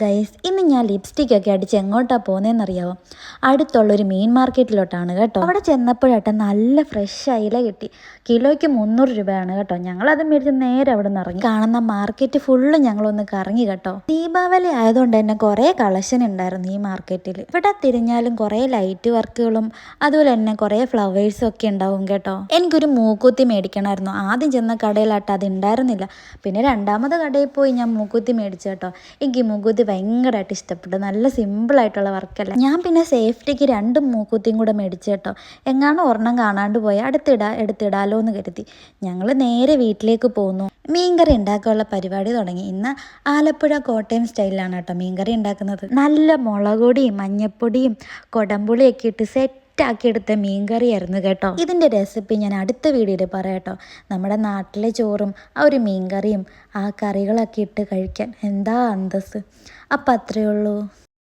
Guys, ഇന്ന് ഞാൻ ലിപ്സ്റ്റിക്കൊക്കെ അടിച്ച് എങ്ങോട്ടാണ് പോകുന്നതെന്നറിയാവോ? അടുത്തുള്ളൊരു മീൻ മാർക്കറ്റിലോട്ടാണ് കേട്ടോ. അവിടെ ചെന്നപ്പോഴാട്ടെ നല്ല ഫ്രഷ് അയില കിട്ടി. കിലോയ്ക്ക് 300 രൂപയാണ് കേട്ടോ. ഞങ്ങളത് മേടിച്ച് നേരെ അവിടെ നിന്ന് ഇറങ്ങി. കാണുന്ന മാർക്കറ്റ് ഫുള്ള് ഞങ്ങളൊന്ന് കറങ്ങി കേട്ടോ. ദീപാവലി ആയതുകൊണ്ട് തന്നെ കുറേ കളക്ഷൻ ഉണ്ടായിരുന്നു ഈ മാർക്കറ്റിൽ. ഇവിടെ തിരിഞ്ഞാലും കുറേ ലൈറ്റ് വർക്കുകളും അതുപോലെ തന്നെ കുറേ ഫ്ലവേഴ്സും ഒക്കെ ഉണ്ടാവും കേട്ടോ. എനിക്കൊരു മൂക്കുത്തി മേടിക്കണമായിരുന്നു. ആദ്യം ചെന്ന കടയിലാട്ട് അത് ഉണ്ടായിരുന്നില്ല. പിന്നെ രണ്ടാമത് കടയിൽ പോയി ഞാൻ മൂക്കുത്തി മേടിച്ചു കേട്ടോ. എനിക്ക് ഈ മൂക്കുത്തി ഭയങ്കരമായിട്ട് ഇഷ്ടപ്പെട്ടു. നല്ല സിമ്പിളായിട്ടുള്ള വർക്കല്ല. ഞാൻ പിന്നെ സേഫ്റ്റിക്ക് 2 മൂക്കുത്തിയും കൂടെ മേടിച്ചു കേട്ടോ. എങ്ങാനും ഒരെണ്ണം കാണാണ്ട് പോയി എടുത്തിടാലോ എന്ന് കരുതി ഞങ്ങൾ നേരെ വീട്ടിലേക്ക് പോന്നു. മീൻകറി ഉണ്ടാക്കാനുള്ള പരിപാടി തുടങ്ങി. ഇന്ന് ആലപ്പുഴ കോട്ടയം സ്റ്റൈലിലാണ് കേട്ടോ മീൻകറി ഉണ്ടാക്കുന്നത്. നല്ല മുളകൊടിയും മഞ്ഞപ്പൊടിയും കൊടംപുളിയൊക്കെ ഇട്ട് സെറ്റാക്കിയെടുത്ത മീൻകറിയായിരുന്നു കേട്ടോ. ഇതിൻ്റെ റെസിപ്പി ഞാൻ അടുത്ത വീഡിയോയിൽ പറയാം കേട്ടോ. നമ്മുടെ നാട്ടിലെ ചോറും ആ ഒരു മീൻകറിയും ആ കറികളൊക്കെ ഇട്ട് കഴിക്കാൻ എന്താ അന്തസ്സ്. അപ്പം അത്രയേ ഉള്ളൂ.